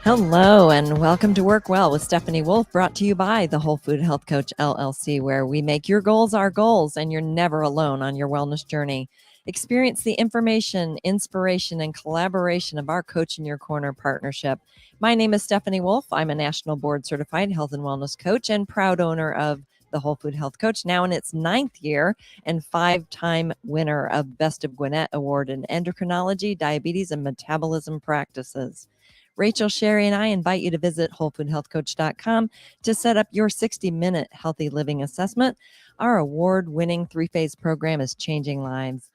Hello, and welcome to Work Well with Stephanie Wolfe, brought to you by the Whole Food Health Coach LLC, where we make your goals our goals and you're never alone on your wellness journey. Experience the information, inspiration, and collaboration of our Coach in Your Corner partnership. My name is Stephanie Wolfe. I'm a national board certified health and wellness coach and proud owner of the Whole Food Health Coach, now in its 9th year, and 5-time winner of Best of Gwinnett Award in endocrinology, diabetes, and metabolism practices. Rachel, Sherry, and I invite you to visit wholefoodhealthcoach.com to set up your 60-minute healthy living assessment. Our award-winning 3-phase program is changing lives.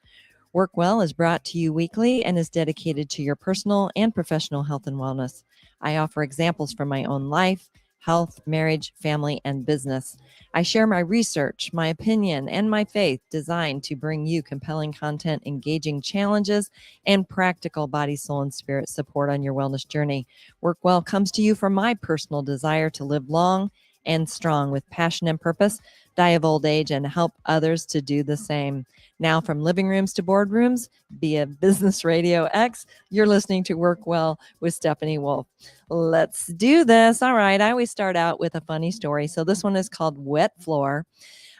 Work Well is brought to you weekly and is dedicated to your personal and professional health and wellness. I offer examples from my own life, health, marriage, family, and business. I share my research, my opinion, and my faith designed to bring you compelling content, engaging challenges, and practical body, soul, and spirit support on your wellness journey. Work Well comes to you from my personal desire to live long and strong with passion and purpose, die of old age, and help others to do the same. Now, from living rooms to boardrooms via Business Radio X, you're listening to Work Well with Stephanie Wolfe. Let's do this. All right. I always start out with a funny story. So this one is called Wet Floor.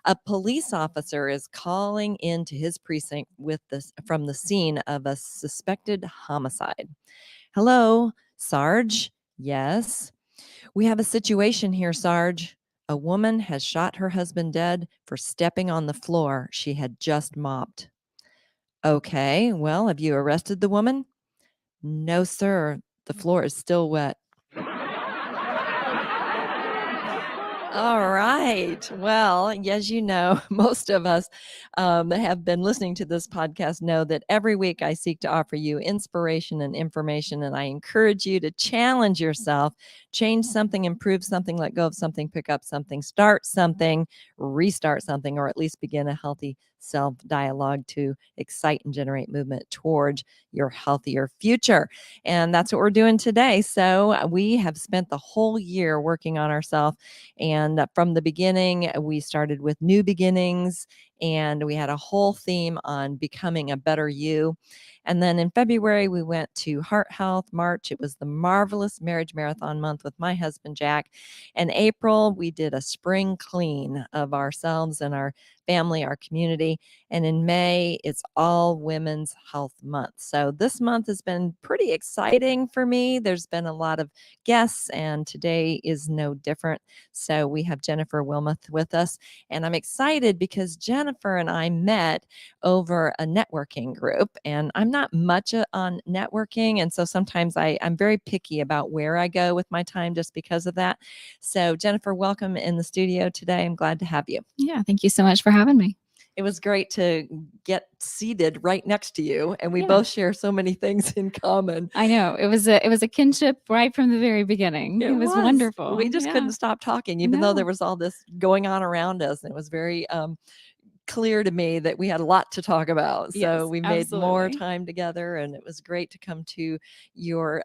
A police officer is calling into his precinct from the scene of a suspected homicide. Hello, Sarge. Yes. We have a situation here, Sarge. A woman has shot her husband dead for stepping on the floor she had just mopped. Okay, well, have you arrested the woman? No, sir. The floor is still wet. All right. Well, as you know, most of us that have been listening to this podcast know that every week I seek to offer you inspiration and information, and I encourage you to challenge yourself, change something, improve something, let go of something, pick up something, start something, restart something, or at least begin a healthy self dialogue to excite and generate movement towards your healthier future. And that's what we're doing today. So we have spent the whole year working on ourselves. And from the beginning, we started with new beginnings, and we had a whole theme on becoming a better you. And then in February, we went to Heart Health. March, it was the Marvelous Marriage Marathon month with my husband, Jack. And April, we did a spring clean of ourselves and our family, our community. And in May, it's All Women's Health Month. So this month has been pretty exciting for me. There's been a lot of guests, and today is no different. So we have Jennifer Wilmoth with us, and I'm excited because Jennifer and I met over a networking group, and I'm not much on networking, and so sometimes I'm very picky about where I go with my time just because of that. So Jennifer, welcome in the studio today. I'm glad to have you. Yeah, thank you so much for having me. It was great to get seated right next to you, and we Yeah. both share so many things in common. I know. It was a kinship right from the very beginning. It was wonderful. We just couldn't stop talking, even though there No. was all this going on around us. And it was very clear to me that we had a lot to talk about. So Yes, we made more absolutely. time together, and it was great to come to your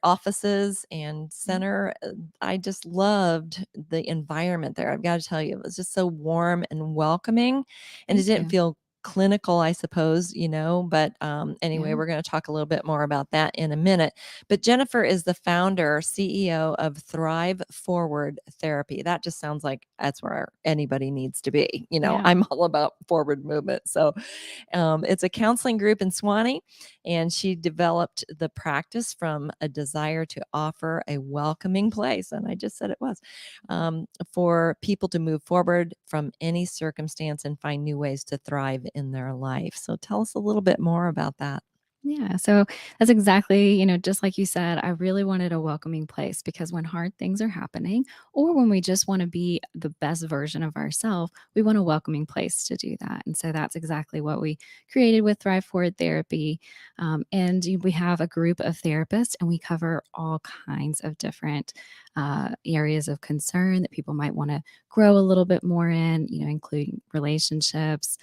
offices and center. I just loved the environment there. I've got to tell you, it was just so warm and welcoming, and it Thank didn't you. feel clinical, I suppose, but anyway, Yeah. we're going to talk a little bit more about that in a minute. But Jennifer is the founder, CEO of Thrive Forward Therapy. That just sounds like that's where anybody needs to be. Yeah. I'm all about forward movement. So it's a counseling group in Swanee, and she developed the practice from a desire to offer a welcoming place. And I just said it was for people to move forward from any circumstance and find new ways to thrive in their life. So tell us a little bit more about that. Yeah, so that's exactly, just like you said, I really wanted a welcoming place because when hard things are happening or when we just want to be the best version of ourselves, we want a welcoming place to do that. And so that's exactly what we created with Thrive Forward Therapy. We have a group of therapists, and we cover all kinds of different areas of concern that people might want to grow a little bit more in, including relationships.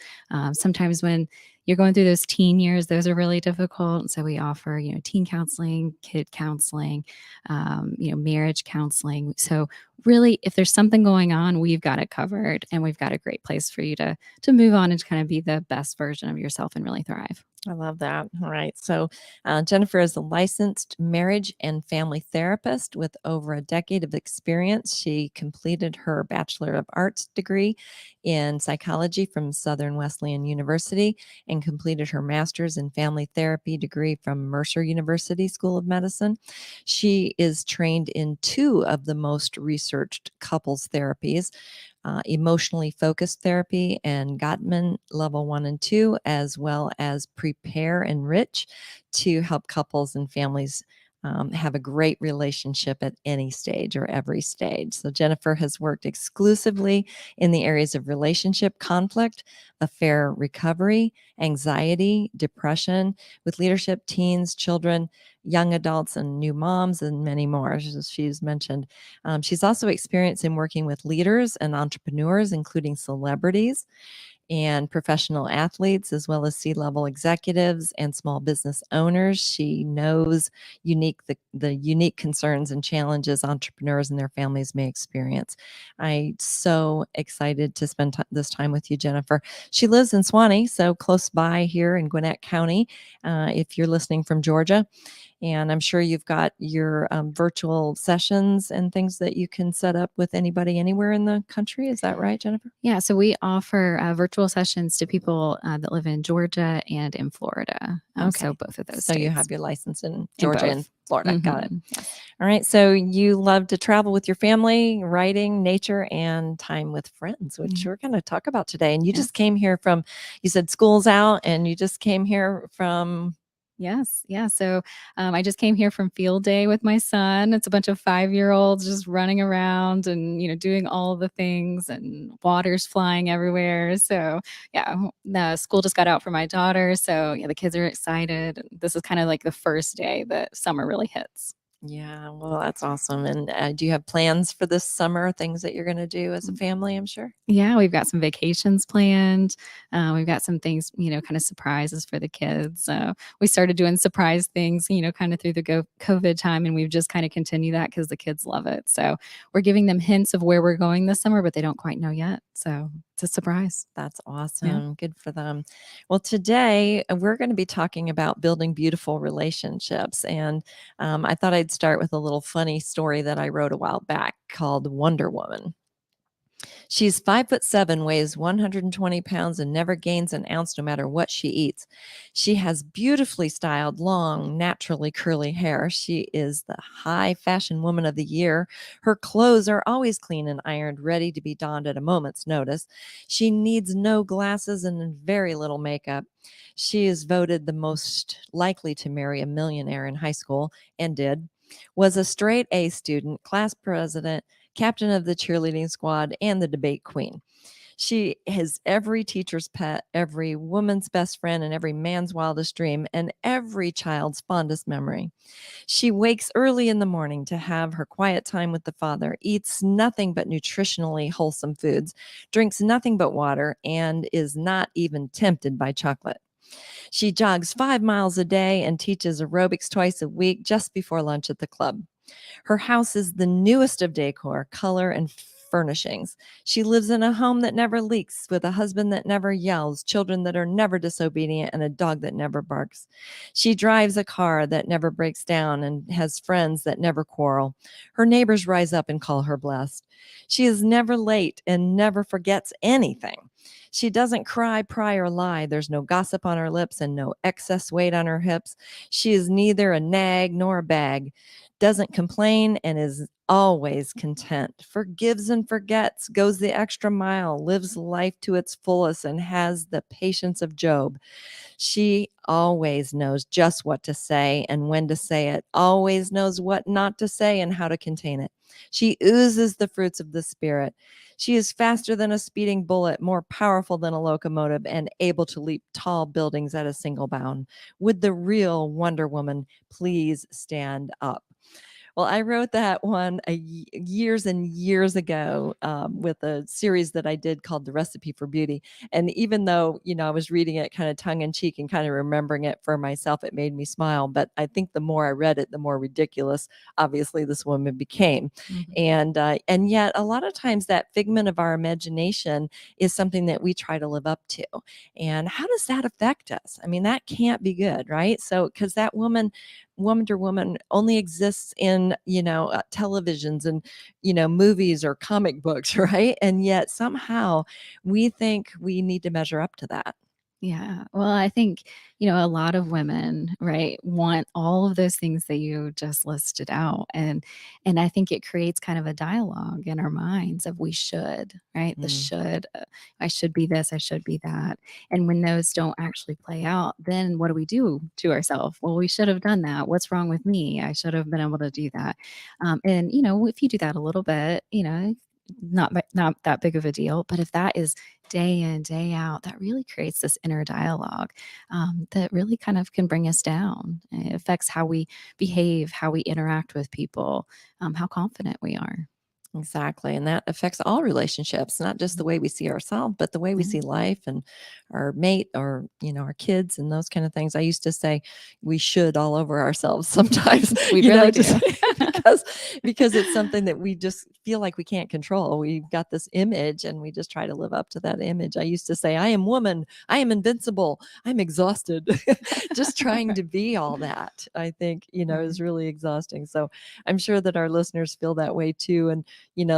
Sometimes when you're going through those teen years, those are really difficult. So we offer, teen counseling, kid counseling, marriage counseling. So really, if there's something going on, we've got it covered, and we've got a great place for you to move on and to kind of be the best version of yourself and really thrive. I love that. All right. So, Jennifer is a licensed marriage and family therapist with over a decade of experience. She completed her Bachelor of Arts degree in psychology from Southern Wesleyan University and completed her master's in family therapy degree from Mercer University School of Medicine. She is trained in two of the most researched couples therapies, emotionally focused therapy and Gottman level 1 and 2, as well as Prepare Enrich to help couples and families have a great relationship at any stage or every stage. So, Jennifer has worked exclusively in the areas of relationship conflict, affair recovery, anxiety, depression, with leadership, teens, children, young adults, and new moms, and many more, as she's mentioned. She's also experienced in working with leaders and entrepreneurs, including celebrities and professional athletes, as well as C-level executives and small business owners. She knows the unique concerns and challenges entrepreneurs and their families may experience. I'm so excited to spend this time with you, Jennifer. She lives in Swanee, so close by here in Gwinnett County. If you're listening from Georgia, and I'm sure you've got your virtual sessions and things that you can set up with anybody anywhere in the country. Is that right, Jennifer? Yeah, so we offer virtual sessions to people that live in Georgia and in Florida. So Okay. both of those So you states. have your license in In Georgia and both. Florida. Got it. Yes. All right. So you love to travel with your family, writing, nature, and time with friends, which we're going to talk about today. And you Yes. just came here from, you said school's out, and you just came here from. Yes. Yeah. So I just came here from field day with my son. It's a bunch of 5-year-olds just running around and, doing all the things, and water's flying everywhere. So, yeah, the school just got out for my daughter. So, yeah, the kids are excited. This is kind of like the first day that summer really hits. Yeah, well, that's awesome. And do you have plans for this summer, things that you're going to do as a family, I'm sure? Yeah, we've got some vacations planned. We've got some things, kind of surprises for the kids. We started doing surprise things, kind of through the COVID time, and we've just kind of continued that because the kids love it. So we're giving them hints of where we're going this summer, but they don't quite know yet. So it's a surprise. That's Yeah. awesome. Good for them. Well, today we're going to be talking about building beautiful relationships. And I thought I'd start with a little funny story that I wrote a while back called Wonder Woman. She's 5'7", weighs 120 pounds, and never gains an ounce no matter what she eats. She has beautifully styled, long, naturally curly hair. She is the high fashion woman of the year. Her clothes are always clean and ironed, ready to be donned at a moment's notice. She needs no glasses and very little makeup. She is voted the most likely to marry a millionaire in high school, and did. Was a straight A student, class president, captain of the cheerleading squad, and the debate queen. She is every teacher's pet, every woman's best friend, and every man's wildest dream, and every child's fondest memory. She wakes early in the morning to have her quiet time with the Father, eats nothing but nutritionally wholesome foods, drinks nothing but water, and is not even tempted by chocolate. She jogs 5 miles a day and teaches aerobics twice a week just before lunch at the club. Her house is the newest of decor, color, and furnishings. She lives in a home that never leaks, with a husband that never yells, children that are never disobedient, and a dog that never barks. She drives a car that never breaks down and has friends that never quarrel. Her neighbors rise up and call her blessed. She is never late and never forgets anything. She doesn't cry, pry, or lie. There's no gossip on her lips and no excess weight on her hips. She is neither a nag nor a bag, doesn't complain, and is always content, forgives and forgets, goes the extra mile, lives life to its fullest, and has the patience of Job. She always knows just what to say and when to say it, always knows what not to say and how to contain it. She oozes the fruits of the Spirit. She is faster than a speeding bullet, more powerful than a locomotive, and able to leap tall buildings at a single bound. Would the real Wonder Woman please stand up? Well, I wrote that one years and years ago with a series that I did called The Recipe for Beauty. And even though, I was reading it kind of tongue in cheek and kind of remembering it for myself, it made me smile. But I think the more I read it, the more ridiculous, obviously, this woman became. Mhm. And yet, a lot of times, that figment of our imagination is something that we try to live up to. And how does that affect us? I mean, that can't be good, right? So, because that Wonder Woman only exists in, televisions and, movies or comic books, right? And yet somehow we think we need to measure up to that. Yeah. Well, I think, a lot of women, right, want all of those things that you just listed out. And I think it creates kind of a dialogue in our minds of we should, right? The Mm. should, I should be this, I should be that. And when those don't actually play out, then what do we do to ourselves? Well, we should have done that. What's wrong with me? I should have been able to do that. And, if you do that a little bit, not that big of a deal. But if that is day in, day out, that really creates this inner dialogue that really kind of can bring us down. It affects how we behave, how we interact with people, how confident we are. Exactly. And that affects all relationships, not just the way we see ourselves, but the way we Yeah. see life and our mate or, our kids and those kind of things. I used to say we should all over ourselves sometimes, We really just do. because it's something that we just feel like we can't control. We've got this image and we just try to live up to that image. I used to say, I am woman, I am invincible, I'm exhausted. Just trying to be all that, I think, is Right. really exhausting. So I'm sure that our listeners feel that way too. And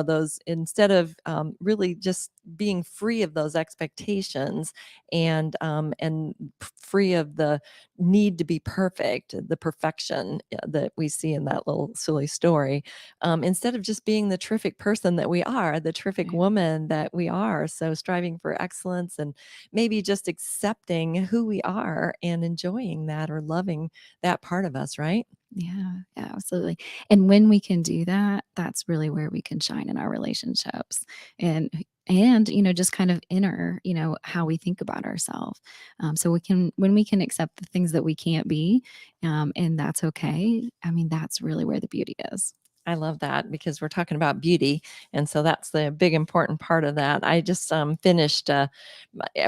those, instead of really just being free of those expectations and free of the need to be perfect, the perfection that we see in that little silly story, instead of just being the terrific person that we are, the terrific Right. woman that we are. So striving for excellence and maybe just accepting who we are and enjoying that or loving that part of us, right? Yeah, yeah, absolutely. And when we can do that, that's really where we can shine in our relationships and just kind of inner, how we think about ourselves. So when we can accept the things that we can't be, and that's okay. I mean, that's really where the beauty is. I love that because we're talking about beauty, and so that's the big important part of that. I just finished.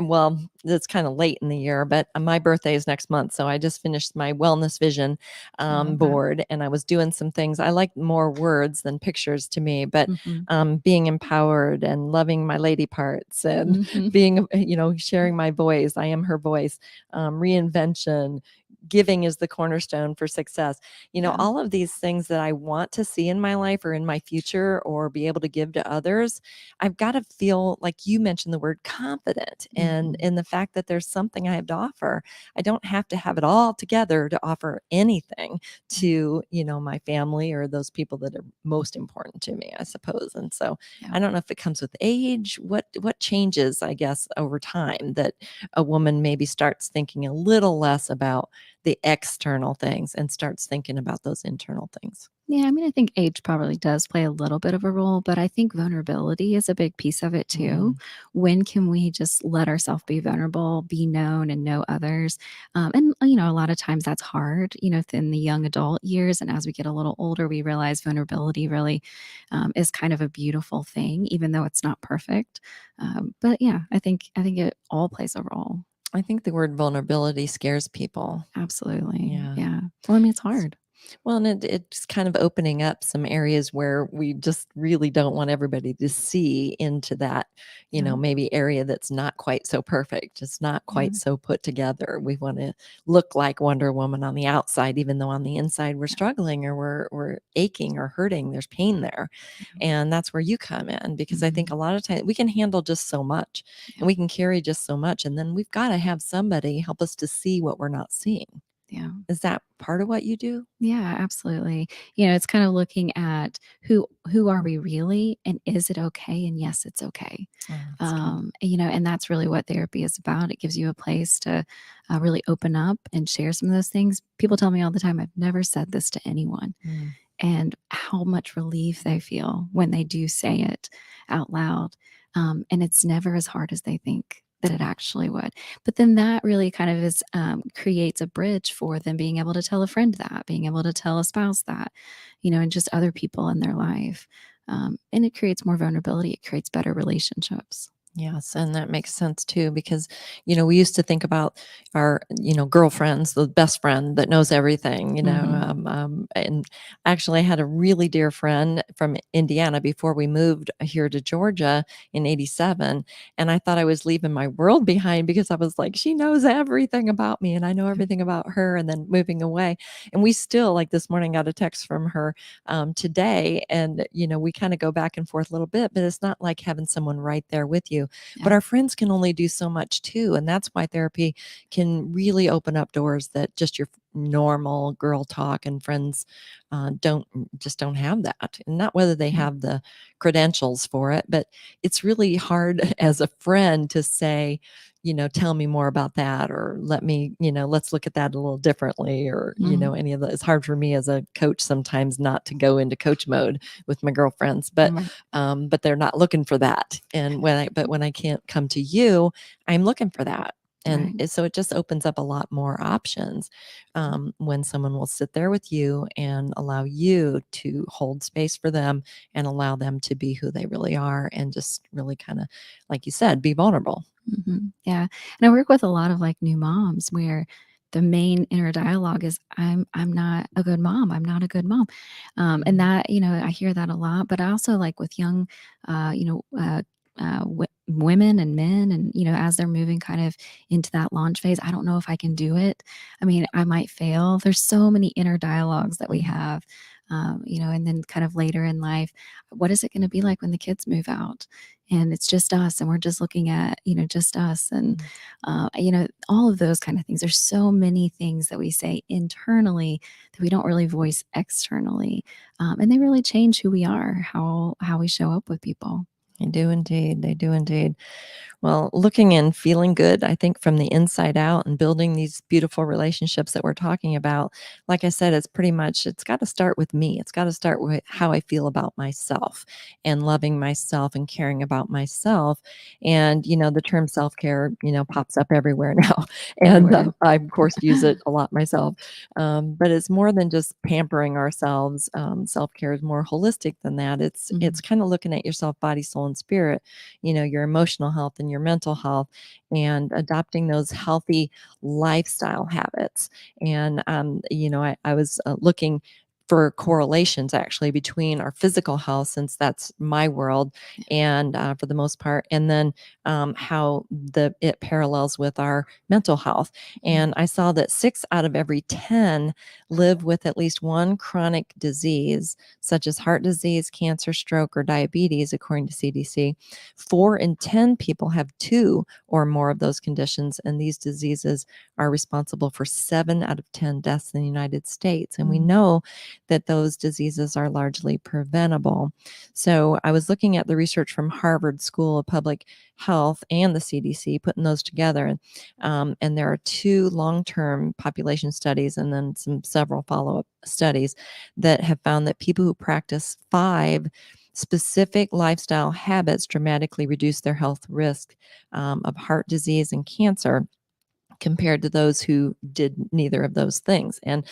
Well, it's kind of late in the year, but my birthday is next month, so I just finished my wellness vision I love that. board, and I was doing some things. I like more words than pictures to me, but Mhm. being empowered and loving my lady parts, and Mhm. being sharing my voice. I am her voice. Reinvention. Giving is the cornerstone for success. Yeah. All of these things that I want to see in my life or in my future or be able to give to others, I've got to feel like you mentioned the word confident and Mhm. in the fact that there's something I have to offer. I don't have to have it all together to offer anything Right. to, my family or those people that are most important to me, I suppose. And so Yeah. I don't know if it comes with age, what changes, I guess, over time that a woman maybe starts thinking a little less about the external things and starts thinking about those internal things. Yeah, I mean, I think age probably does play a little bit of a role, but I think vulnerability is a big piece of it too. Mm, When can we just let ourselves be vulnerable, be known, and know others? A lot of times that's hard, within the young adult years. And as we get a little older, we realize vulnerability really is kind of a beautiful thing, even though it's not perfect. But yeah, I think it all plays a role. I think the word vulnerability scares people. Absolutely. Yeah. Yeah. Well, I mean, it's hard. Well, and it's kind of opening up some areas where we just really don't want everybody to see into that, Yeah. maybe area that's not quite so perfect. It's not Yeah. quite so put together. We want to look like Wonder Woman on the outside, even though on the inside we're Yeah. struggling or we're aching or hurting. There's pain there. Yeah. And that's where you come in because I think Mhm. a lot of times we can handle just so much and Yeah. we can carry just so much. And then we've got to have somebody help us to see what we're not seeing. Yeah. Is that part of what you do? Yeah, absolutely. It's kind of looking at who are we really, and is it okay? And yes, it's okay. Oh, that's good. And that's really what therapy is about. It gives you a place to really open up and share some of those things. People tell me all the time, I've never said this to anyone, Mm. and how much relief they feel when they do say it out loud. And it's never as hard as they think that it actually would. But then that really kind of is creates a bridge for them being able to tell a friend that, being able to tell a spouse that, and just other people in their life. And it creates more vulnerability. It creates better relationships. Yes, and that makes sense too because, we used to think about our, girlfriends, the best friend that knows everything, Hmm. and actually I had a really dear friend from Indiana before we moved here to Georgia in 87, and I thought I was leaving my world behind because I was like, she knows everything about me and I know everything about her, and then moving away. And we still, like this morning, got a text from her today, and, we kind of go back and forth a little bit, but it's not like having someone right there with you. But Yeah. our friends can only do so much too. And that's why therapy can really open up doors that just your normal girl talk and friends don't have that. And not whether they Yeah. have the credentials for it, but it's really hard as a friend to say, tell me more about that, or let me, let's look at that a little differently, or, Mhm. any of that. It's hard for me as a coach sometimes not to go into coach mode with my girlfriends, Right. but they're not looking for that. And when I can't come to you, I'm looking for that. And Right. so it just opens up a lot more options when someone will sit there with you and allow you to hold space for them and allow them to be who they really are and just really kind of, like you said, be vulnerable. Yeah, and I work with a lot of, like, new moms where the main inner dialogue is, I'm not a good mom, I'm not a good mom." And Mhm. that, I hear that a lot, but I also, like, with young, women and men and, as they're moving kind of into that launch phase, "I don't know if I can do it. I mean, I might fail." There's so many inner dialogues that we Mhm. have, and then kind of later in life, what is it gonna be like when the kids move out? And it's just us and we're just looking at just us and Mhm. all of those kind of things. There's so many things that we say internally that we don't really voice externally, and they really change who we are, how we show up with people. They do indeed. They do indeed. Well, looking and feeling good, I think from the inside out and building these beautiful relationships that we're talking about, like I said, it's got to start with me. It's got to start with how I feel about myself and loving myself and caring about myself. And, the term self care, pops up everywhere now. And Everywhere. I, of course, use it a lot myself. But it's more than just pampering ourselves. Self care is more holistic than that. It's Mhm. kind of looking at yourself, body, soul, and spirit, your emotional health and your mental health, and adopting those healthy lifestyle habits. And, I was looking for correlations actually between our physical health, since that's my world, and for the most part, and then how it parallels with our mental health. Mhm. And I saw that 6 out of every 10 live with at least one chronic disease, such as heart disease, cancer, stroke, or diabetes, according to CDC. 4 in 10 people have two or more of those conditions, and these diseases are responsible for 7 out of 10 deaths in the United States. And we Mhm. know that those diseases are largely preventable. So I was looking at the research from Harvard School of Public Health and the CDC, putting those together. And there are two long term population studies and then several follow up studies that have found that people who practice 5 specific lifestyle habits dramatically reduce their health risk of heart disease and cancer compared to those who did neither of those things. And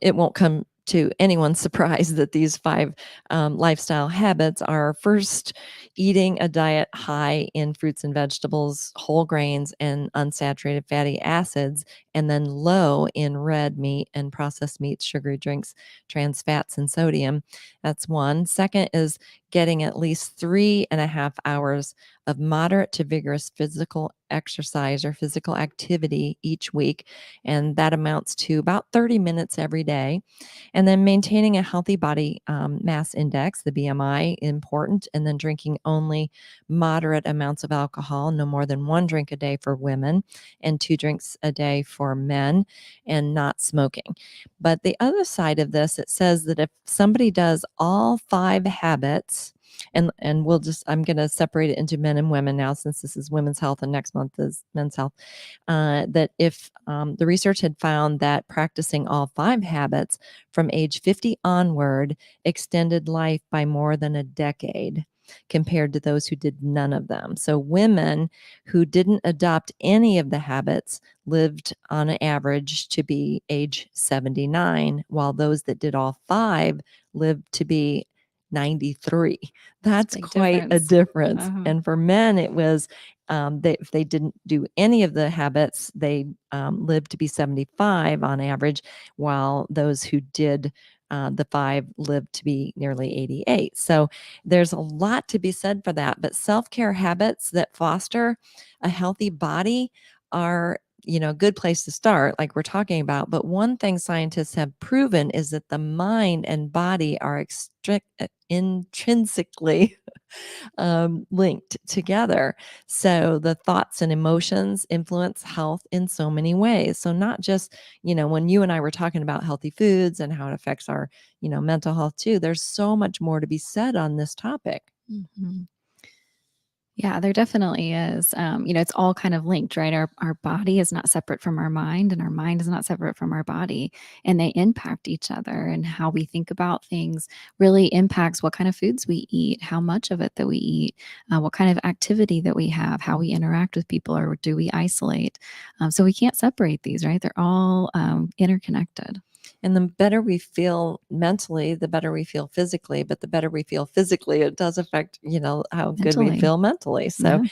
it won't come to anyone's surprise that these 5 lifestyle habits are: first, eating a diet high in fruits and vegetables, whole grains, and unsaturated fatty acids, and then low in red meat and processed meats, sugary drinks, trans fats, and sodium. That's one. Second is getting at least 3.5 hours of moderate to vigorous physical exercise or physical activity each week. And that amounts to about 30 minutes every day. And then maintaining a healthy body mass index, the BMI, important. And then drinking only moderate amounts of alcohol, no more than 1 drink a day for women and 2 drinks a day for men, and not smoking. But the other side of this, it says that if somebody does all 5 habits, and I'm going to separate it into men and women now, since this is women's health and next month is men's health. That if the research had found that practicing all 5 habits from age 50 onward extended life by more than a decade. compared to those who did none of them. So women who didn't adopt any of the habits lived on an average to be age 79, while those that did all five lived to be 93. That's Big quite a difference. difference. Uh-huh. And for men, it was if they didn't do any of the habits, they lived to be 75 on average, while those who did the five lived to be nearly 88. So there's a lot to be said for that. But self care habits that foster a healthy body are a good place to start, like we're talking about. But one thing scientists have proven is that the mind and body are intrinsically linked together. So the thoughts and emotions influence health in so many ways. So not just, when you and I were talking about healthy foods and how it affects our, mental health too, there's so much more to be said on this topic. Mhm. Yeah, there definitely is. It's all kind of linked, right? Our body is not separate from our mind, and our mind is not separate from our body, and they impact each other. And how we think about things really impacts what kind of foods we eat, how much of it that we eat, what kind of activity that we have, how we interact with people, or do we isolate? So we can't separate these, right? They're all interconnected. And the better we feel mentally, the better we feel physically. But the better we feel physically, it does affect, how good we Mentally, feel mentally. So,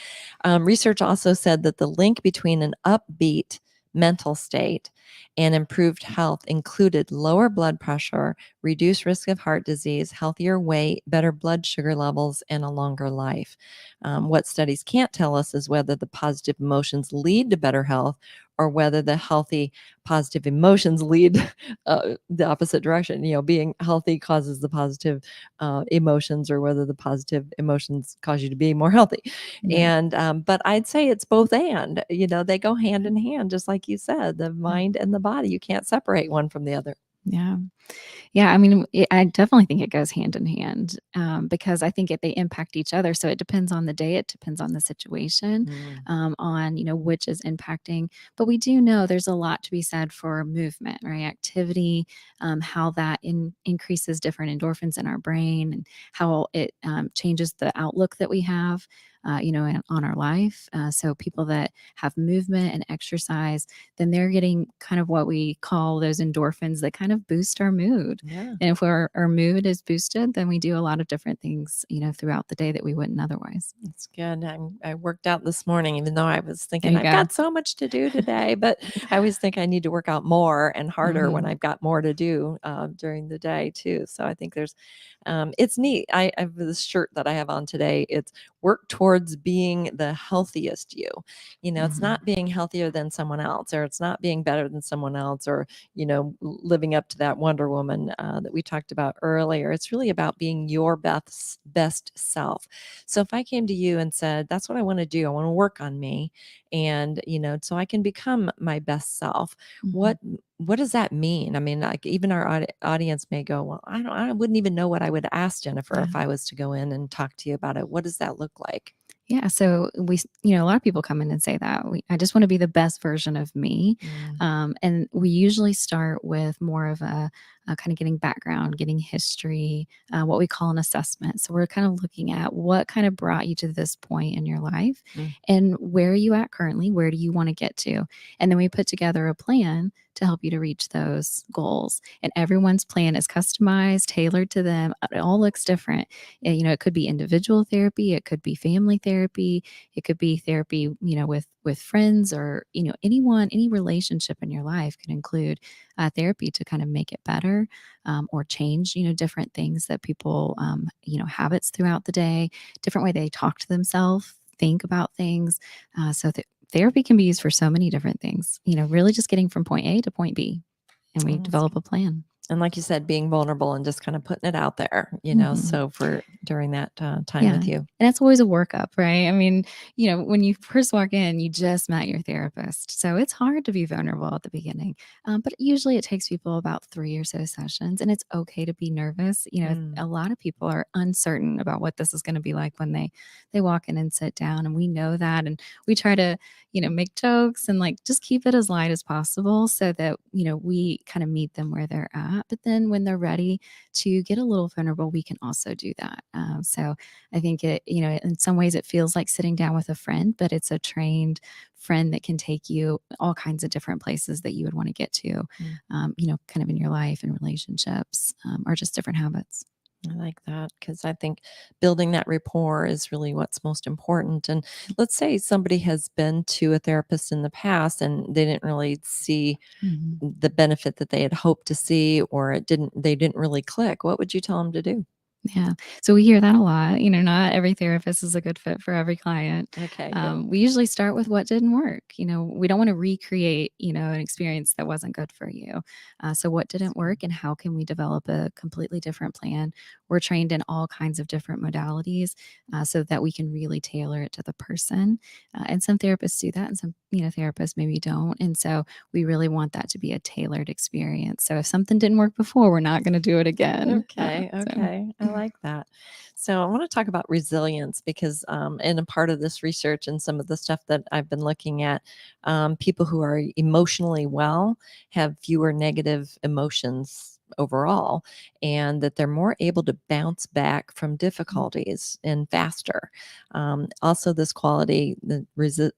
yeah. research also said that the link between an upbeat mental state and improved health included lower blood pressure, reduced risk of heart disease, healthier weight, better blood sugar levels, and a longer life. What studies can't tell us is whether the positive emotions lead to better health or whether the healthy positive emotions lead the opposite direction. Being healthy causes the positive emotions, or whether the positive emotions cause you to be more healthy. Right. And but I'd say it's both and. They go hand in hand, just like you said, the mind and the body. You can't separate one from the other. Yeah. Yeah, I mean, I definitely think it goes hand in hand, because I think they impact each other. So it depends on the day, it depends on the situation, Mm. on which is impacting. But we do know there's a lot to be said for movement, right? Activity, how that increases different endorphins in our brain, and how it changes the outlook that we have. On our life. So people that have movement and exercise, then they're getting kind of what we call those endorphins that kind of boost our mood. Yeah. And if our mood is boosted, then we do a lot of different things, throughout the day that we wouldn't otherwise. That's good. I worked out this morning, even though I was There thinking you I've go. got so much to do today. But I always think I need to work out more and harder when Mhm. I've got more to do during the day too. So I think it's neat. I have this shirt that I have on today. It's work towards being the healthiest you. It's Mhm. not being healthier than someone else, or it's not being better than someone else, or living up to that Wonder Woman that we talked about earlier. It's really about being your best self. So if I came to you and said, that's what I want to do, I want to work on me, and so I can become my best self, Mhm. what does that mean? I mean, like, even our audience may go, well, I wouldn't even know what I would ask Jennifer Yeah. if I was to go in and talk to you about it. What does that look like? Yeah, so a lot of people come in and say that I just want to be the best version of me, Mm. and we usually start with more of a kind of getting background, getting history, what we call an assessment. So we're kind of looking at what kind of brought you to this point in your life, Mm. and where are you at currently? Where do you want to get to? And then we put together a plan to help you to reach those goals. And everyone's plan is customized, tailored to them. It all looks different. It could be individual therapy, it could be family therapy, it could be therapy, with friends, or anyone, any relationship in your life could include therapy to kind of make it better, or change different things that people, habits throughout the day, different way they talk to themselves, think about things. So that therapy can be used for so many different things. Really just getting from point A to point B, and we Oh, that's develop good. a plan. And like you said, being vulnerable and just kind of putting it out there, Mhm. so for during that time Yeah, with and you. that's always a workup, right? I mean, when you first walk in, you just met your therapist, so it's hard to be vulnerable at the beginning, but usually it takes people about 3 or so sessions, and it's okay to be nervous. Mm. A lot of people are uncertain about what this is gonna be like when they walk in and sit down, and we know that, and we try to, make jokes and, like, just keep it as light as possible so that, we kinda meet them where they're at. that. But then when they're ready to get a little vulnerable, we can also do that. So I think in some ways it feels like sitting down with a friend, but it's a trained friend that can take you all kinds of different places that you would want to get to, Mm. kind of in your life and relationships, or just different habits. I like that because I think building that rapport is really what's most important. And let's say somebody has been to a therapist in the past and they didn't really see Mhm. the benefit that they had hoped to see, or they didn't really click. What would you tell them to do? Yeah. So we hear that a lot. Not every therapist is a good fit for every client. Okay, good. We usually start with what didn't work. We don't want to recreate, an experience that wasn't good for you. So what didn't work and how can we develop a completely different plan? We're trained in all kinds of different modalities so that we can really tailor it to the person. And some therapists do that and some, therapists maybe don't. And so we really want that to be a tailored experience. So if something didn't work before, we're not going to do it again. Okay, So. okay. I like that. So I want to talk about resilience because, in a part of this research and some of the stuff that I've been looking at, people who are emotionally well have fewer negative emotions overall, and that they're more able to bounce back from difficulties and faster. Also, this quality, the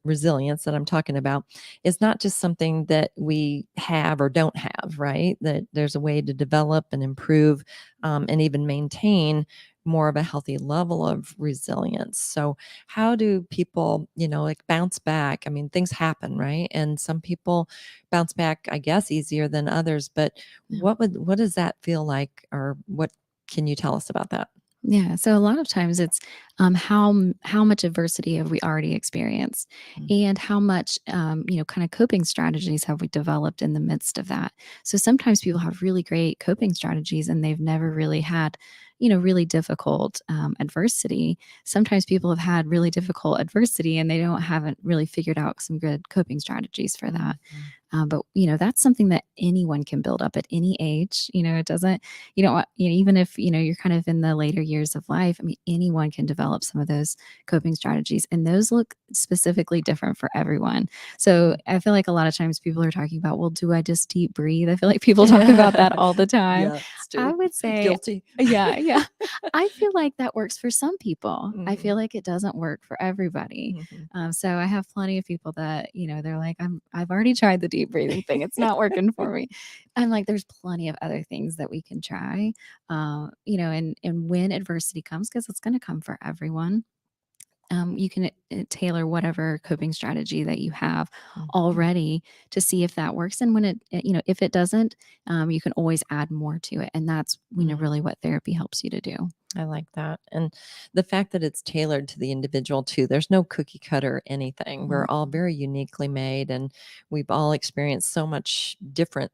resilience that I'm talking about, is not just something that we have or don't have, right? That there's a way to develop and improve, and even maintain more of a healthy level of resilience. So, how do people, like bounce back? I mean, things happen, right? And some people bounce back, I guess, easier than others. But Yeah. what does that feel like, or what can you tell us about that? Yeah. So a lot of times it's how much adversity have we already experienced, Mm. and how much kind of coping strategies have we developed in the midst of that. So sometimes people have really great coping strategies and they've never really had really difficult adversity. Sometimes people have had really difficult adversity and they haven't really figured out some good coping strategies for that. Mhm. But that's something that anyone can build up at any age. It doesn't, even if, you're kind of in the later years of life, I mean, anyone can develop some of those coping strategies and those look specifically different for everyone. So I feel like a lot of times people are talking about, well, do I just deep breathe? I feel like people talk about that all the time. Yes, I too. would say, Guilty. yeah, yeah. I feel like that works for some people. I Mhm. feel like it doesn't work for everybody. Mhm. So I have plenty of people that, they're like, I've already tried the deep breathing thing. It's not working for me. I'm like, there's plenty of other things that we can try. And when adversity comes, because it's going to come for everyone, you can tailor whatever coping strategy that you have Mhm. already to see if that works. And when if it doesn't, you can always add more to it. And that's, Mm. really what therapy helps you to do. I like that. And the fact that it's tailored to the individual too. There's no cookie cutter anything. We're all Mhm. very uniquely made and we've all experienced so much different,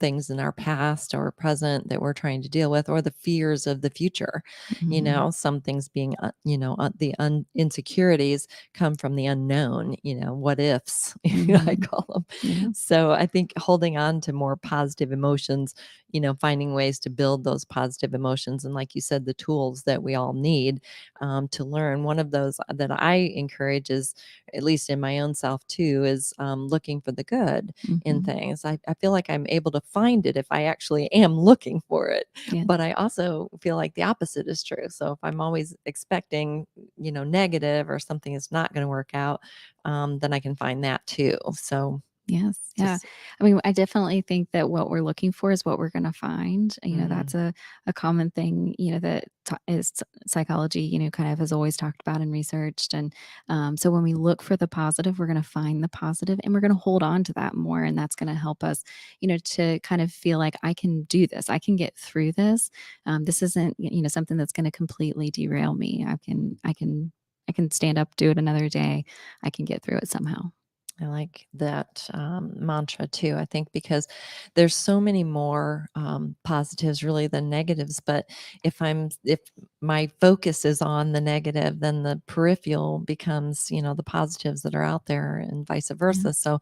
things in our past or present that we're trying to deal with, or the fears of the future. Mhm. Some things being, insecurities come from the unknown, what ifs, I Mhm. call them. Yeah. So I think holding on to more positive emotions, finding ways to build those positive emotions. And like you said, the tools that we all need, to learn. One of those that I encourage is, at least in my own self too, is looking for the good in Mhm. things. I feel like I'm able to find it if I actually am looking for it. Yeah. But I also feel like the opposite is true. So if I'm always expecting, negative or something is not going to work out, then I can find that too. So Yes. Yeah. just, I mean, I definitely think that what we're looking for is what we're going to find. mm, That's a common thing, that is psychology, kind of has always talked about and researched. And so when we look for the positive, we're going to find the positive and we're going to hold on to that more. And that's going to help us, to kind of feel like I can do this. I can get through this. This isn't, something that's going to completely derail me. I can stand up, do it another day. I can get through it somehow. I like that mantra too. I think because there's so many more positives really than negatives. But if my focus is on the negative, then the peripheral becomes, the positives that are out there, and vice versa. Yes. So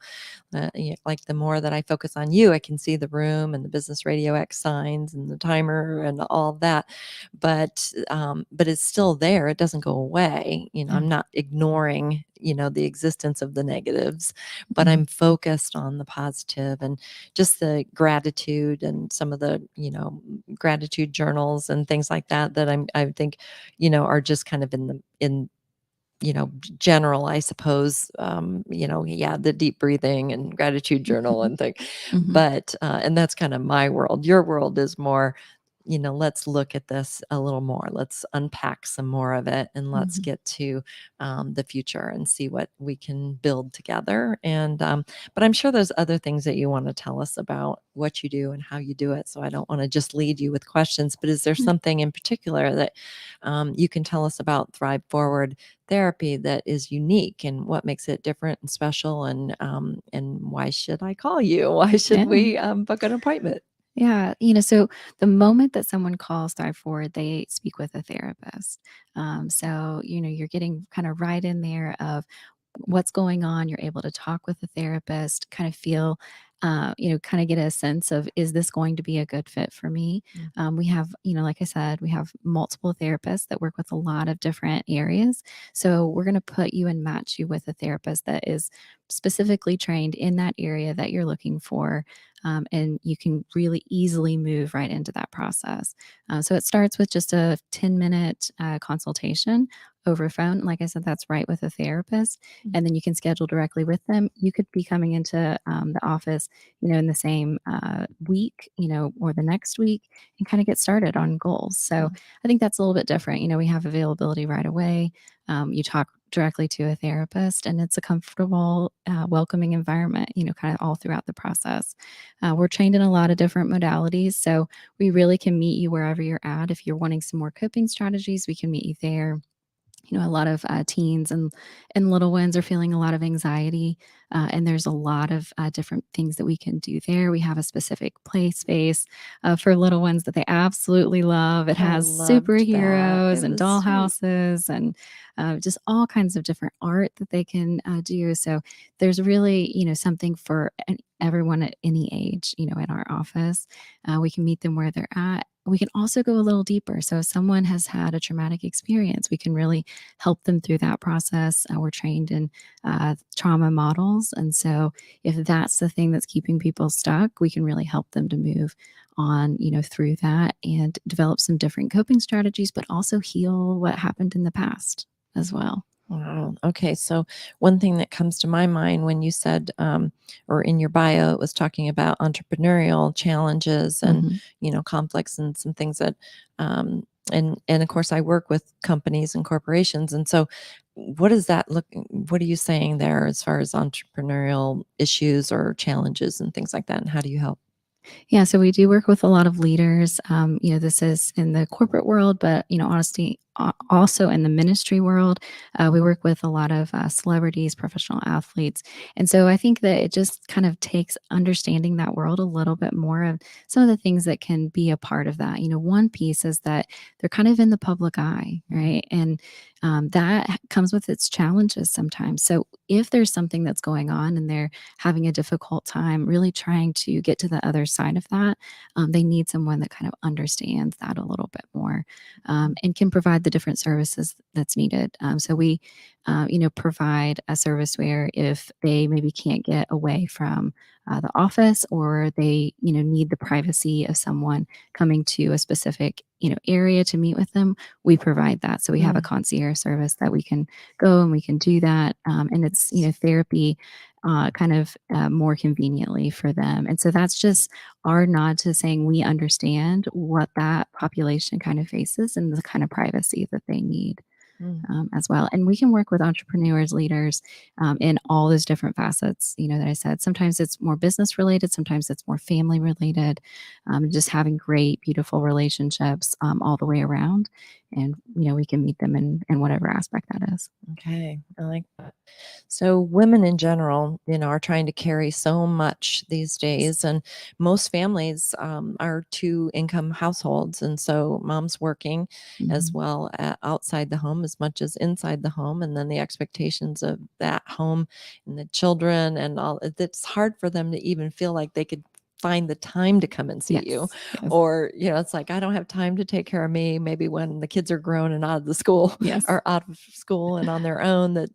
like the more that I focus on you, I can see the room and the business radio X signs and the timer and all of that. But it's still there. It doesn't go away. Yeah. I'm not ignoring the existence of the negatives, but Mhm. I'm focused on the positive and just the gratitude and some of the, gratitude journals and things like that that I think, are just kind of in general, I suppose, yeah, the deep breathing and gratitude journal and thing. Mhm. But, and that's kind of my world. Your world is more, let's look at this a little more. Let's unpack some more of it and let's Mhm. get to the future and see what we can build together. And, but I'm sure there's other things that you want to tell us about what you do and how you do it. So I don't want to just lead you with questions, but is there Mm. something in particular that you can tell us about Thrive Forward therapy that is unique and what makes it different and special, and why should I call you? Why should Yeah. we book an appointment? Yeah, so the moment that someone calls Thrive Forward, they speak with a therapist. So, you're getting kind of right in there of what's going on. You're able to talk with the therapist, kind of feel, kind of get a sense of, is this going to be a good fit for me? Mm. We have, like I said, we have multiple therapists that work with a lot of different areas. So we're going to put you and match you with a therapist that is specifically trained in that area that you're looking for. And you can really easily move right into that process. So it starts with just a 10-minute consultation over phone. Like I said, that's right with a therapist, Mm. and then you can schedule directly with them. You could be coming into the office, in the same week, or the next week, and kind of get started on goals. So Mm. I think that's a little bit different. We have availability right away. You talk directly to a therapist, and it's a comfortable, welcoming environment, kind of all throughout the process. We're trained in a lot of different modalities, so we really can meet you wherever you're at. If you're wanting some more coping strategies, we can meet you there. A lot of teens and little ones are feeling a lot of anxiety, and there's a lot of different things that we can do there. We have a specific play space for little ones that they absolutely love. It I has loved that. superheroes It and was sweet. dollhouses and just all kinds of different art that they can do. So there's really, something for everyone at any age, in our office. We can meet them where they're at. We can also go a little deeper. So if someone has had a traumatic experience, we can really help them through that process. We're trained in trauma models. And so if that's the thing that's keeping people stuck, we can really help them to move on, through that and develop some different coping strategies, but also heal what happened in the past as well. Wow. Okay. So one thing that comes to my mind when you said, or in your bio, it was talking about entrepreneurial challenges and, Hmm. conflicts and some things that, and of course I work with companies and corporations. And so what does that look, what are you saying there as far as entrepreneurial issues or challenges and things like that? And how do you help? Yeah, so we do work with a lot of leaders. This is in the corporate world, but honestly, also in the ministry world, we work with a lot of celebrities, professional athletes, and so I think that it just kind of takes understanding that world a little bit more of some of the things that can be a part of that. One piece is that they're kind of in the public eye, Mm. right? And that comes with its challenges sometimes. So if there's something that's going on and they're having a difficult time really trying to get to the other side of that, they need someone that kind of understands that a little bit more, and can provide the different services that's needed. So we, provide a service where if they maybe can't get away from the office, or they, need the privacy of someone coming to a specific, area to meet with them, we provide that. So we have a Mm. concierge service that we can go and we can do that. And it's, therapy kind of more conveniently for them. And so that's just our nod to saying we understand what that population kind of faces and the kind of privacy that they need. Mm. As well. And we can work with entrepreneurs, leaders, in all those different facets, that I said. Sometimes it's more business related, sometimes it's more family related, just having great, beautiful relationships all the way around. And, we can meet them in whatever aspect that is. Okay, I like that. So women in general, are trying to carry so much these days, and most families are two-income households, and so mom's working as Mhm. well outside the home as much as inside the home, and then the expectations of that home and the children and all. It's hard for them to even feel like they could find the time to come and see you. Yes. Yes. Or, it's like, I don't have time to take care of me. Maybe when the kids are grown and out of the school Yes. or out of school and on their own, that,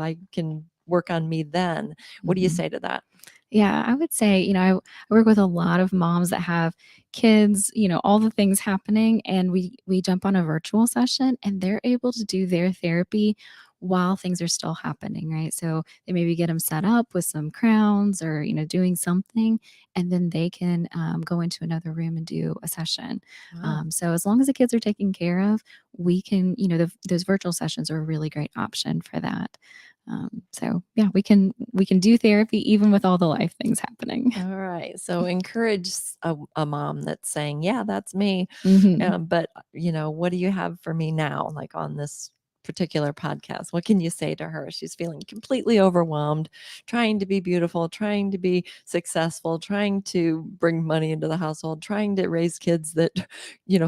I can work on me then. What do you Mhm. say to that? Yeah, I would say, I work with a lot of moms that have kids, all the things happening, and we jump on a virtual session and they're able to do their therapy while things are still happening, right? So they maybe get them set up with some crowns or, doing something, and then they can go into another room and do a session. Wow. So as long as the kids are taken care of, we can, those virtual sessions are a really great option for that. So yeah, we can do therapy even with all the life things happening. All right. So encourage a mom that's saying, yeah, that's me. Mhm. But, what do you have for me now? Like on this particular podcast, what can you say to her? She's feeling completely overwhelmed, trying to be beautiful, trying to be successful, trying to bring money into the household, trying to raise kids that,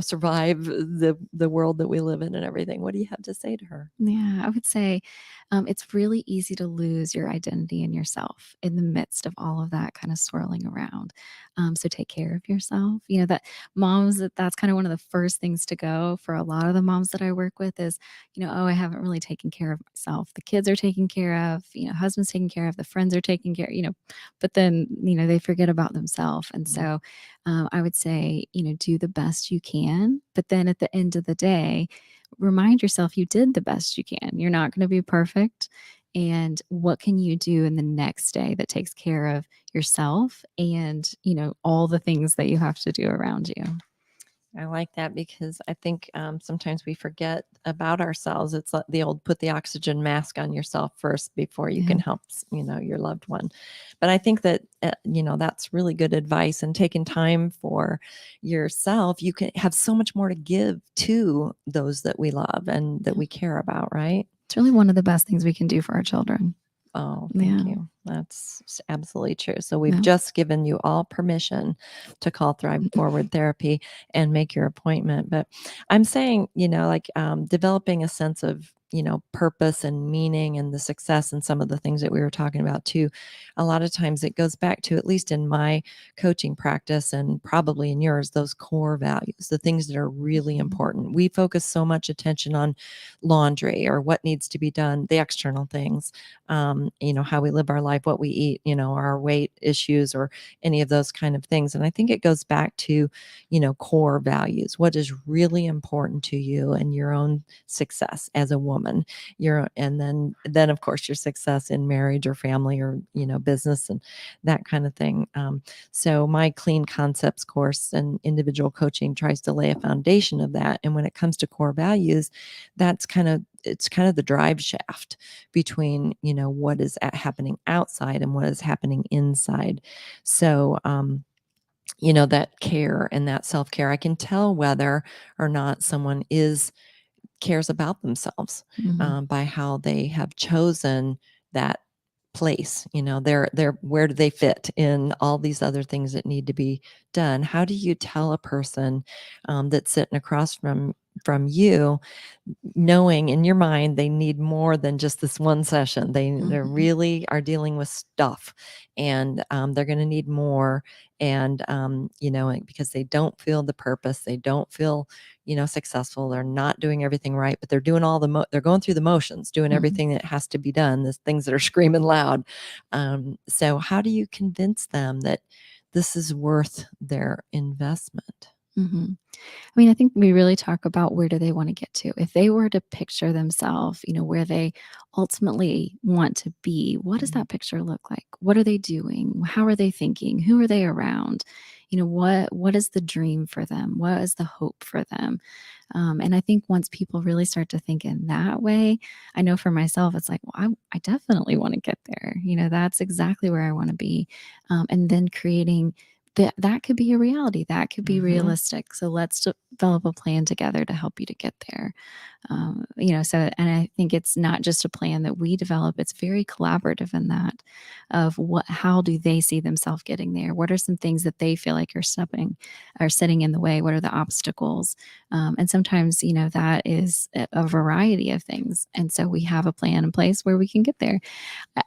survive the world that we live in and everything. What do you have to say to her? Yeah, I would say it's really easy to lose your identity and yourself in the midst of all of that kind of swirling around. So take care of yourself. That moms, that's kind of one of the first things to go for a lot of the moms that I work with is, oh, I haven't really taken care of myself. The kids are taken care of, husband's taken care of, the friends are taken care, but then, they forget about themselves. And Mhm. so I would say, do the best you can. But then at the end of the day, remind yourself you did the best you can. You're not going to be perfect. And what can you do in the next day that takes care of yourself and, all the things that you have to do around you? I like that because I think sometimes we forget about ourselves. It's like the old put the oxygen mask on yourself first before you Yeah. can help, your loved one. But I think that, that's really good advice, and taking time for yourself, you can have so much more to give to those that we love and that Yeah. we care about, right? It's really one of the best things we can do for our children. Oh, thank Yeah. you. That's absolutely true. So we've Yeah. just given you all permission to call Thrive Forward Therapy and make your appointment. But I'm saying, like developing a sense of, purpose and meaning and the success and some of the things that we were talking about too. A lot of times it goes back to, at least in my coaching practice and probably in yours, those core values, the things that are really Mhm. important. We focus so much attention on laundry or what needs to be done, the external things, how we live our life, what we eat, our weight issues or any of those kind of things. And I think it goes back to, core values. What is really important to you and your own success as a woman, and then of course your success in marriage or family or, business and that kind of thing. So my Clean Concepts course and individual coaching tries to lay a foundation of that. And when it comes to core values, it's kind of the drive shaft between, what is happening outside and what is happening inside. So that care and that self-care, I can tell whether or not someone is cares about themselves, Mhm. by how they have chosen that place. They're where do they fit in all these other things that need to be done? How do you tell a person that's sitting across from you, knowing in your mind they need more than just this one session? They Mhm. really are dealing with stuff, and they're going to need more. And because they don't feel the purpose, they don't feel successful, they're not doing everything right, but they're doing they're going through the motions, doing Mhm. everything that has to be done, the things that are screaming loud. So how do you convince them that this is worth their investment? Mhm. I mean, I think we really talk about where do they want to get to. If they were to picture themselves, where they ultimately want to be, what does Mhm. that picture look like? What are they doing? How are they thinking? Who are they around? What is the dream for them? What is the hope for them? And I think once people really start to think in that way, I know for myself, it's like, well, I definitely want to get there. That's exactly where I want to be. And then creating that could be a reality, that could be Mhm. realistic. So let's develop a plan together to help you to get there. So, and I think it's not just a plan that we develop, it's very collaborative in that of how do they see themselves getting there? What are some things that they feel like are sitting in the way? What are the obstacles? And sometimes, that is a variety of things. And so we have a plan in place where we can get there.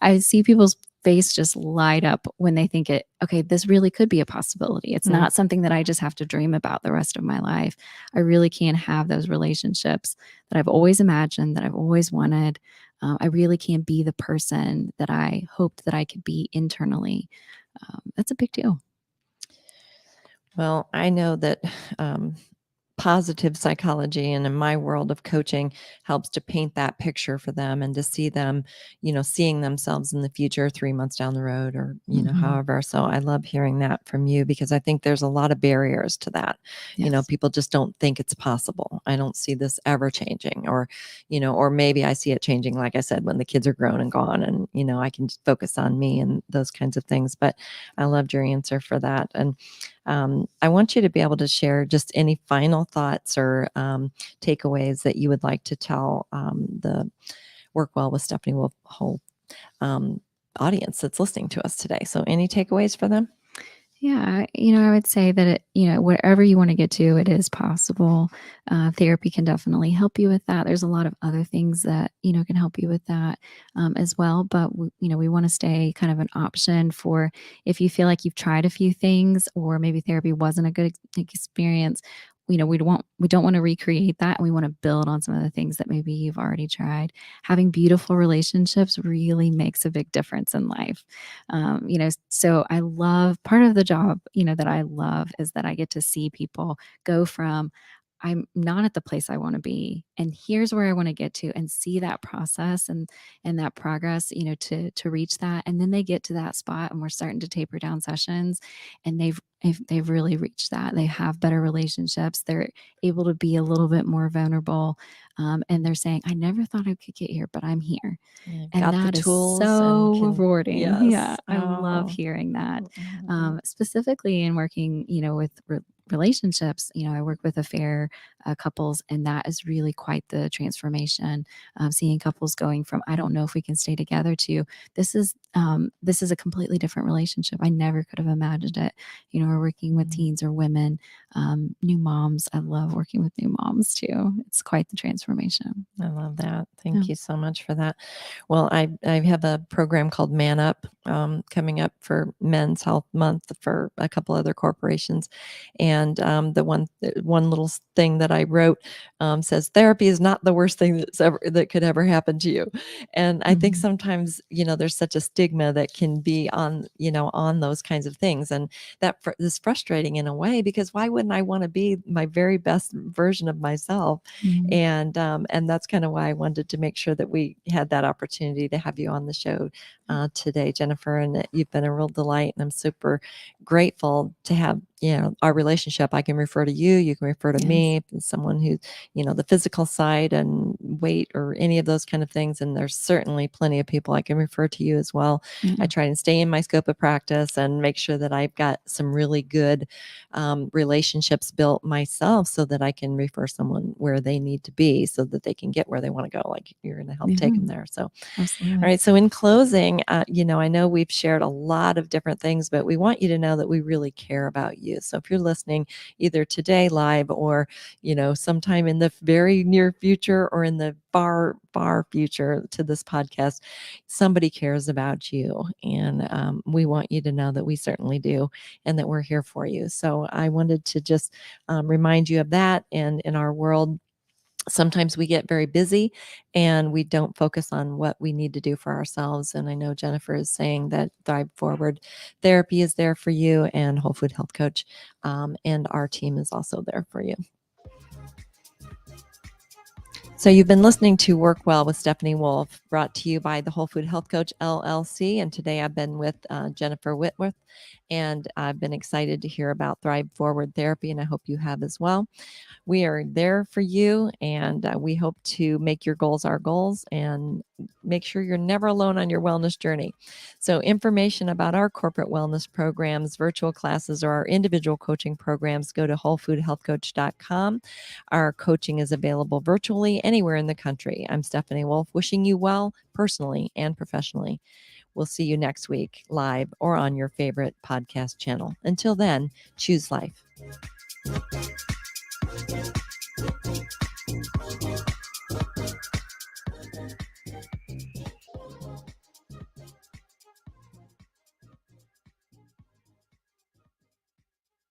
I see people's face just light up when they think okay, this really could be a possibility. It's not something that I just have to dream about the rest of my life. I really can have those relationships that I've always imagined, that I've always wanted. I really can be the person that I hoped that I could be internally. That's a big deal. Well, I know that positive psychology and in my world of coaching helps to paint that picture for them and to see them, seeing themselves in the future 3 months down the road or, however. So I love hearing that from you because I think there's a lot of barriers to that. Yes. People just don't think it's possible. I don't see this ever changing or maybe I see it changing, like I said, when the kids are grown and gone and, I can just focus on me and those kinds of things. But I loved your answer for that. And I want you to be able to share just any final thoughts or takeaways that you would like to tell the Work Well with Stephanie Wolfe whole audience that's listening to us today. So, any takeaways for them? Yeah, I would say that whatever you want to get to, it is possible. Therapy can definitely help you with that. There's a lot of other things that can help you with that as well. But we want to stay kind of an option for if you feel like you've tried a few things, or maybe therapy wasn't a good experience. We don't want to recreate that, and we want to build on some of the things that maybe you've already tried. Having beautiful relationships really makes a big difference in life. So I love part of the job, that I love is that I get to see people go from I'm not at the place I want to be, and here's where I want to get to, and see that process and that progress, to reach that. And then they get to that spot, and we're starting to taper down sessions, and they've really reached that. They have better relationships. They're able to be a little bit more vulnerable, and they're saying, "I never thought I could get here, but I'm here." You've And got the that is tools and so can, rewarding. Yeah, yes. I love Oh, hearing that. mhm. Specifically in working, with relationships, I work with affair couples, and that is really quite the transformation. Seeing couples going from "I don't know if we can stay together" to this is a completely different relationship. I never could have imagined it. We're working with teens or women, new moms. I love working with new moms too. It's quite the transformation. I love that. Yeah. Thank you so much for that. Well, I have a program called Man Up coming up for Men's Health Month for a couple other corporations, and the one little thing that I wrote says therapy is not the worst thing that could ever happen to you, and I think Mhm. sometimes there's such a stigma that can be on those kinds of things, and that is frustrating in a way because why wouldn't I want to be my very best version of myself? Mhm. And that's kind of why I wanted to make sure that we had that opportunity to have you on the show today, Jennifer. And you've been a real delight, and I'm super grateful to have our relationship. I can refer to you, you can refer to Yes. me, someone who the physical side and weight or any of those kind of things. And there's certainly plenty of people I can refer to you as well. Yeah. I try and stay in my scope of practice and make sure that I've got some really good relationships built myself so that I can refer someone where they need to be so that they can get where they want to go. Like you're going to help take Yeah. them there. So, all Absolutely. right. So in closing, I know we've shared a lot of different things, but we want you to know that we really care about you. So if you're listening either today live or, sometime in the very near future or in the far, far future to this podcast, somebody cares about you. And we want you to know that we certainly do and that we're here for you. So I wanted to just remind you of that. And in our world, sometimes we get very busy and we don't focus on what we need to do for ourselves. And I know Jennifer is saying that Thrive Forward Therapy is there for you, and Whole Food Health Coach, and our team is also there for you. So you've been listening to Work Well with Stephanie Wolfe, brought to you by the Whole Food Health Coach LLC. And today I've been with Jennifer Whitworth, and I've been excited to hear about Thrive Forward Therapy, and I hope you have as well. We are there for you, and we hope to make your goals our goals and make sure you're never alone on your wellness journey. So information about our corporate wellness programs, virtual classes, or our individual coaching programs, go to wholefoodhealthcoach.com. Our coaching is available virtually anywhere in the country. I'm Stephanie Wolfe, wishing you well personally and professionally. We'll see you next week live or on your favorite podcast channel. Until then, choose life.